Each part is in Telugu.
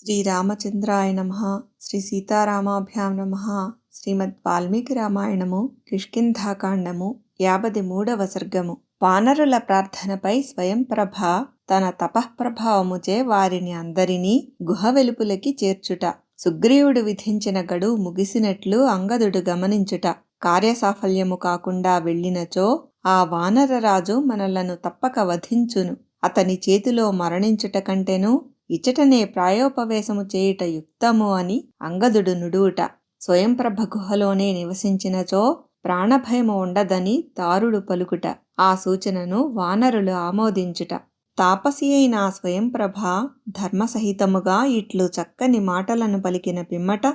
శ్రీరామచంద్రాయ నమః. శ్రీ సీతారామాభ్యాం నమః. శ్రీమద్ వాల్మీకి రామాయణము కిష్కింధాకాండము 53వ సర్గము. వానరుల ప్రార్థనపై స్వయంప్రభ తన తపఃప్రభావముచే వారిని అందరినీ గుహ వెలుపులకి చేర్చుట. సుగ్రీవుడు విధించిన గడువు ముగిసినట్లు అంగదుడు గమనించుట. కార్యసాఫల్యము కాకుండా వెళ్ళినచో ఆ వానరరాజు మనలను తప్పక వధించును. అతని చేతిలో మరణించుట కంటెను ఇచటనే ప్రాయోపవేశము చేయుట యుక్తము అని అంగదుడు నుడువుట. స్వయంప్రభ గుహలోనే నివసించినచో ప్రాణభయము ఉండదని దారుడు పలుకుట. ఆ సూచనను వానరులు ఆమోదించుట. తాపసి అయిన స్వయంప్రభ ధర్మసహితముగా ఇట్లు చక్కని మాటలను పలికిన పిమ్మట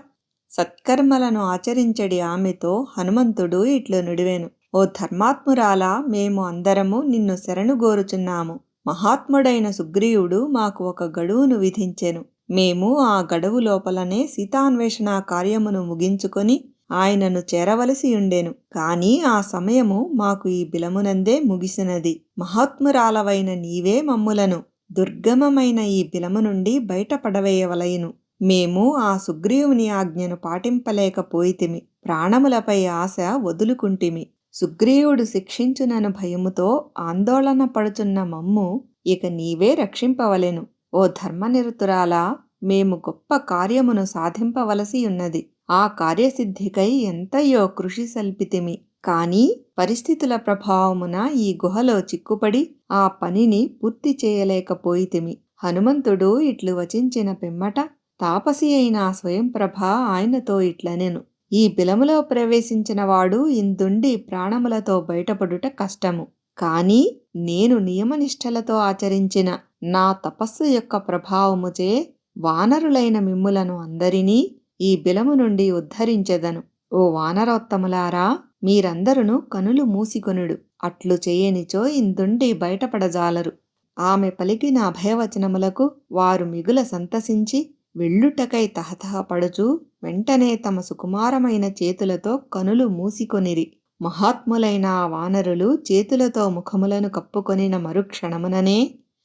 సత్కర్మలను ఆచరించడి ఆమెతో హనుమంతుడు ఇట్లు నుడివెను. ఓ ధర్మాత్మురాలా, మేము అందరము నిన్ను శరణుగోరుచున్నాము. మహాత్ముడైన సుగ్రీవుడు మాకు ఒక గడువును విధించెను. మేము ఆ గడువు లోపలనే సీతాన్వేషణ కార్యమును ముగించుకొని ఆయనను చేరవలసి ఉండెను. కాని ఆ సమయము మాకు ఈ బిలమునందే ముగిసినది. మహాత్మురాలవైన నీవే మమ్ములను దుర్గమమైన ఈ బిలము నుండి బయటపడవేయవలయును. మేము ఆ సుగ్రీవుని ఆజ్ఞను పాటింపలేకపోయితిమి. ప్రాణములపై ఆశ వదులుకుంటిమి. సుగ్రీవుడు శిక్షించునను భయముతో ఆందోళన పడుచున్న మమ్ము ఇక నీవే రక్షింపవలెను. ఓ ధర్మనిరతురాలా, మేము గొప్ప కార్యమును సాధింపవలసి ఉన్నది. ఆ కార్యసిద్ధికై ఎంతయో కృషి సల్పితిమి. కాని పరిస్థితుల ప్రభావమున ఈ గుహలో చిక్కుపడి ఆ పనిని పూర్తి చేయలేకపోయితిమి. హనుమంతుడు ఇట్లు వచించిన పిమ్మట తాపసి అయిన స్వయంప్రభ ఆయనతో ఇట్లనెను. ఈ బిలములో ప్రవేశించిన వాడు ఇందుండి ప్రాణములతో బయటపడుట కష్టము. కాని నేను నియమనిష్టలతో ఆచరించిన నా తపస్సు యొక్క ప్రభావముచే వానరులైన మిమ్ములను అందరినీ ఈ బిలము నుండి ఉద్ధరించెదను. ఓ వానరోత్తములారా, మీరందరును కనులు మూసికొనుడు. అట్లు చేయనిచో ఇందుండి బయటపడజాలరు. ఆమె పలికిన అభయవచనములకు వారు మిగుల సంతసించి వెళ్ళుటకై తహతహపడుచు వెంటనే తమ సుకుమారమైన చేతులతో కనులు మూసికొనిరి. మహాత్ములైన ఆ వానరులు చేతులతో ముఖములను కప్పుకొనిన మరుక్షణముననే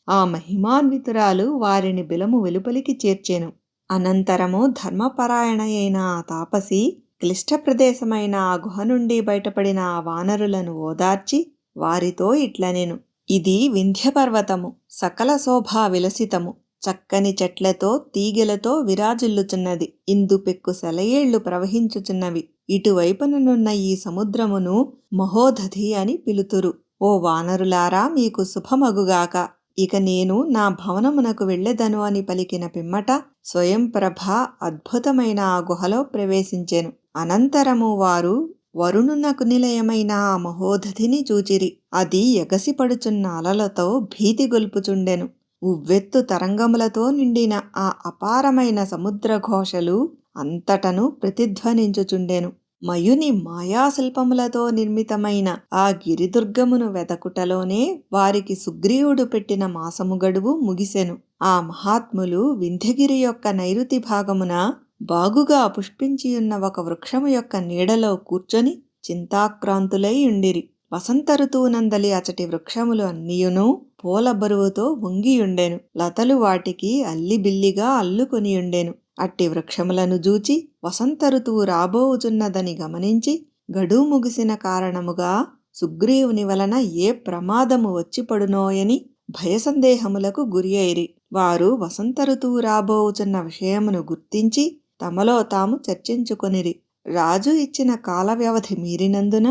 ఆ మహిమాన్వితురాలు వారిని బిలము వెలుపలికి చేర్చెను. అనంతరము ధర్మపరాయణయైన ఆ తాపసి క్లిష్ట ప్రదేశమైన ఆ గుహ నుండి బయటపడిన ఆ వానరులను ఓదార్చి వారితో ఇట్లనెను. ఇది వింధ్యపర్వతము, సకల శోభా విలసితము, చక్కని చెట్లతో తీగెలతో విరాజిల్లుచున్నది. ఇందు పెక్కు సెలయేళ్లు ప్రవహించుచున్నవి. ఇటువైపుననున్న ఈ సముద్రమును మహోదధి అని పిలుతురు. ఓ వానరులారా, మీకు శుభమగుగాక. ఇక నేను నా భవనమునకు వెళ్ళెదను అని పలికిన పిమ్మట స్వయంప్రభ అద్భుతమైన ఆ గుహలో ప్రవేశించెను. అనంతరము వారు వరుణునకు నిలయమైన ఆ మహోదధిని చూచిరి. అది ఎగసిపడుచున్న అలలతో భీతి గొల్పుచుండెను. ఉవ్వెత్తు తరంగములతో నిండిన ఆ అపారమైన సముద్రఘోషలు అంతటను ప్రతిధ్వనించుచుండెను. మయుని మాయాశిల్పములతో నిర్మితమైన ఆ గిరిదుర్గమును వెతకుటలోనే వారికి సుగ్రీవుడు పెట్టిన మాసము గడువు ముగిసెను. ఆ మహాత్ములు వింధ్యగిరి యొక్క నైరుతి భాగమున బాగుగా పుష్పించియున్న ఒక వృక్షము యొక్క నీడలో కూర్చొని చింతాక్రాంతులై ఉండిరి. వసంత ఋతువునందలి అచటి వృక్షములు అన్నియును పూల బరువుతో వంగియుండెను. లతలు వాటికి అల్లిబిల్లిగా అల్లుకొనియుండెను. అట్టి వృక్షములను జూచి వసంత ఋతువు రాబోవుచున్నదని గమనించి గడువు ముగిసిన కారణముగా సుగ్రీవుని వలన ఏ ప్రమాదము వచ్చిపడునోయని భయసందేహములకు గురి అయిరి. వారు వసంత ఋతువు రాబోవుచున్న విషయమును గుర్తించి తమలో తాము చర్చించుకొనిరి. రాజు ఇచ్చిన కాల వ్యవధి మీరినందున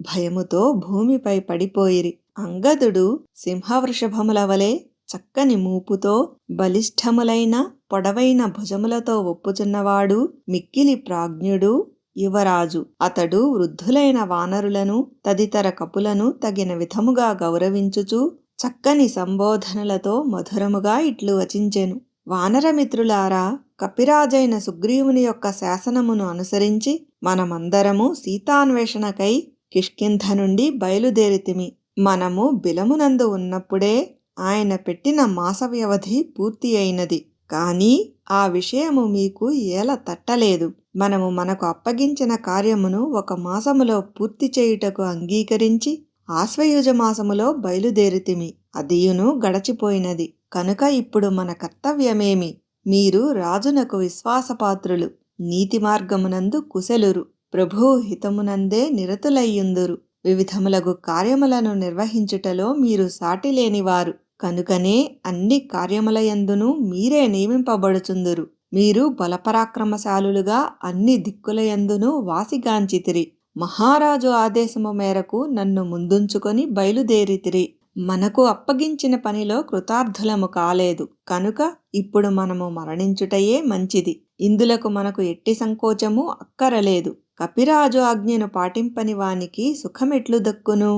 భయముతో భూమిపై పడిపోయిరి. అంగదుడు సింహవృషభముల వలె చక్కని మూపుతో బలిష్ఠములైన పొడవైన భుజములతో ఒప్పుచున్నవాడు, మిక్కిలి ప్రాజ్ఞుడు యువరాజు. అతడు వృద్ధులైన వానరులను తదితర కపులను తగిన విధముగా గౌరవించుచు చక్కని సంబోధనలతో మధురముగా ఇట్లు వచించెను. వానరమిత్రులారా, కపిరాజైన సుగ్రీవుని యొక్క శాసనమును అనుసరించి మనమందరము సీతాన్వేషణకై కిష్కింధ నుండి బయలుదేరితిమి. మనము బిలమునందు ఉన్నప్పుడే ఆయన పెట్టిన మాస వ్యవధి పూర్తి అయినది. కాని ఆ విషయము మీకు ఏల తట్టలేదు. మనము మనకు అప్పగించిన కార్యమును 1 మాసములో పూర్తి చేయుటకు అంగీకరించి ఆశ్వయుజ మాసములో బయలుదేరితిమి. అదియును గడచిపోయినది. కనుక ఇప్పుడు మన కర్తవ్యమేమి? మీరు రాజునకు విశ్వాసపాత్రులు, నీతి మార్గమునందు కుశలురు, ప్రభువు హితమునందే నిరతులయ్యుందురు. వివిధములగు కార్యములను నిర్వహించుటలో మీరు సాటిలేనివారు. కనుకనే అన్ని కార్యములయందును మీరే నియమింపబడుచుందురు. మీరు బలపరాక్రమశాలులుగా అన్ని దిక్కులయందును వాసిగాంచితిరి. మహారాజు ఆదేశము మేరకు నన్ను ముందుంచుకొని బయలుదేరితిరి. మనకు అప్పగించిన పనిలో కృతార్థులము కాలేదు కనుక ఇప్పుడు మనము మరణించుటయే మంచిది. ఇందులకు మనకు ఎట్టి సంకోచము అక్కరలేదు. కపిరాజు ఆజ్ఞను పాటింపని వానికి సుఖమెట్లు దక్కును?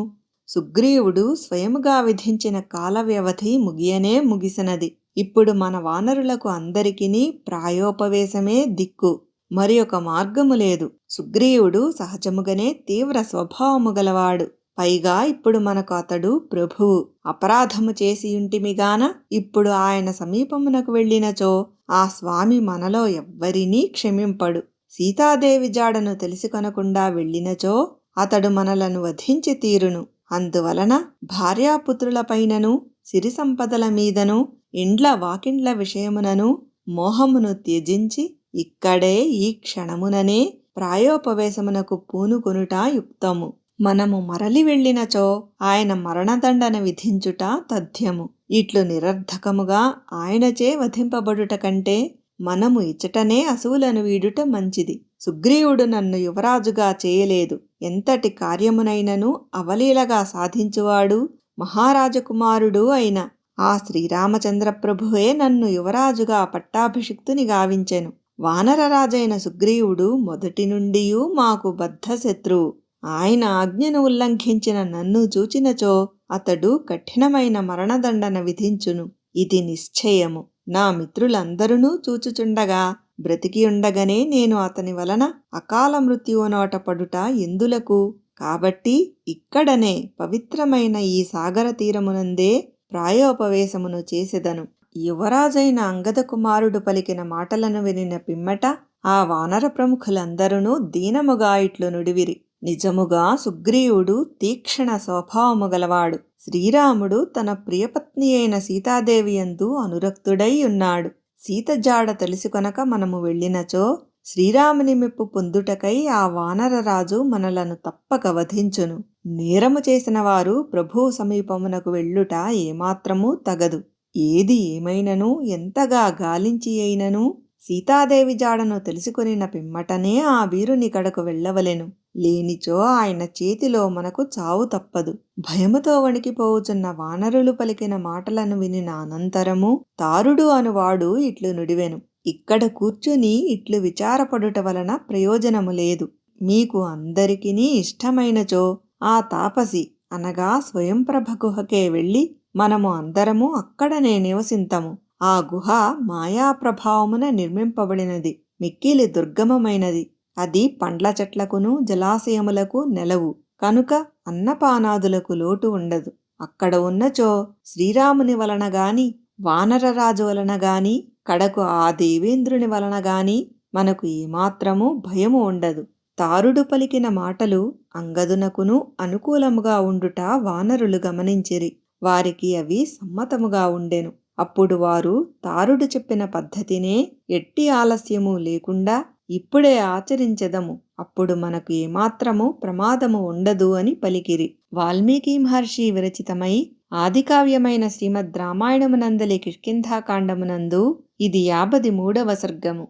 సుగ్రీవుడు స్వయముగా విధించిన కాల వ్యవధి ముగియనే ముగిసినది. ఇప్పుడు మన వానరులకు అందరికినీ ప్రాయోపవేశమే దిక్కు. మరి ఒక మార్గము లేదు. సుగ్రీవుడు సహజముగానే తీవ్ర స్వభావము గలవాడు. పైగా ఇప్పుడు మనకు అతడు ప్రభువు. అపరాధము చేసియుంటిమిగాన ఇప్పుడు ఆయన సమీపమునకు వెళ్ళినచో ఆ స్వామి మనలో ఎవ్వరినీ క్షమింపడు. సీతాదేవి జాడను తెలిసికొనకుండా వెళ్ళినచో అతడు మనలను వధించి తీరును. అందువలన భార్యాపుత్రులపైనను సిరి సంపదల మీదను ఇండ్ల వాకిండ్ల విషయమునను మోహమును త్యజించి ఇక్కడే ఈ క్షణముననే ప్రాయోపవేశమునకు పూనుకొనుట యుక్తము. మనము మరలి వెళ్ళినచో ఆయన మరణదండన విధించుట తథ్యము. ఇట్లు నిరర్ధకముగా ఆయనచే వధింపబడుట కంటే మనము ఇచ్చటనే అసువులను వీడుట మంచిది. సుగ్రీవుడు నన్ను యువరాజుగా చేయలేదు. ఎంతటి కార్యమునైనను అవలీలగా సాధించువాడు మహారాజకుమారుడు అయిన ఆ శ్రీరామచంద్ర ప్రభువే నన్ను యువరాజుగా పట్టాభిషిక్తుని గావించెను. వానరరాజైన సుగ్రీవుడు మొదటి నుండి మాకు బద్ధశత్రువు. ఆయన ఆజ్ఞను ఉల్లంఘించిన నన్ను చూచినచో అతడు కఠినమైన మరణదండన విధించును. ఇది నిశ్చయము. నా మిత్రులందరూ చూచుచుండగా బ్రతికియుండగనే నేను అతని వలన అకాల మృత్యువు నోట పడుట ఎందులకు? కాబట్టి ఇక్కడనే పవిత్రమైన ఈ సాగర తీరమునందే ప్రాయోపవేశమును చేసెదను. యువరాజైన అంగద కుమారుడు పలికిన మాటలను వినిన పిమ్మట ఆ వానర ప్రముఖులందరూ దీనముగా ఇట్లు నుడివిరి. నిజముగా సుగ్రీవుడు తీక్షణ స్వభావము గలవాడు. శ్రీరాముడు తన ప్రియపత్ని అయిన సీతాదేవి యందు అనురక్తుడై ఉన్నాడు. సీత జాడ తెలుసుకొనక మనము వెళ్ళినచో శ్రీరాముని మెప్పు పొందుటకై ఆ వానరరాజు మనలను తప్పక వధించును. నేరము చేసిన వారు ప్రభువు సమీపమునకు వెళ్ళుట ఏమాత్రమూ తగదు. ఏది ఏమైనను ఎంతగా గాలించి అయినను సీతాదేవి జాడను తెలుసుకొనిన పిమ్మటనే ఆ వీరుని కడకు వెళ్ళవలెను. లేనిచో ఆయన చేతిలో మనకు చావు తప్పదు. భయముతో వణికిపోవుచున్న వానరులు పలికిన మాటలను వినిన అనంతరము తారుడు అనువాడు ఇట్లు నుడివెను. ఇక్కడ కూర్చుని ఇట్లు విచారపడుట వలన ప్రయోజనము లేదు. మీకు అందరికినీ ఇష్టమైనచో ఆ తాపసి అనగా స్వయంప్రభ గుహకే వెళ్ళి మనము అందరము అక్కడనే నివసింతము. ఆ గుహ మాయాప్రభావమున నిర్మింపబడినది. మిక్కిలి దుర్గమమైనది. అది పండ్ల చెట్లకును జలాశయములకు నెలవు కనుక అన్నపానాదులకు లోటు ఉండదు. అక్కడ ఉన్నచో శ్రీరాముని వలన గాని వానరరాజు వలన గాని కడకు ఆ దేవేంద్రుని వలన గాని మనకు ఏమాత్రము భయము ఉండదు. తారుడు పలికిన మాటలు అంగదునకును అనుకూలముగా ఉండుట వానరులు గమనించిరి. వారికి అవి సమ్మతముగా ఉండెను. అప్పుడు వారు తారుడు చెప్పిన పద్ధతినే ఎట్టి ఆలస్యము లేకుండా ఇప్పుడే ఆచరించెదము. అప్పుడు మనకు ఏమాత్రము ప్రమాదము ఉండదు అని పలికిరి. వాల్మీకి మహర్షి విరచితమై ఆదికావ్యమైన శ్రీమద్ రామాయణమునందలి కిష్కింధాకాండమునందు ఇది 53వ సర్గము.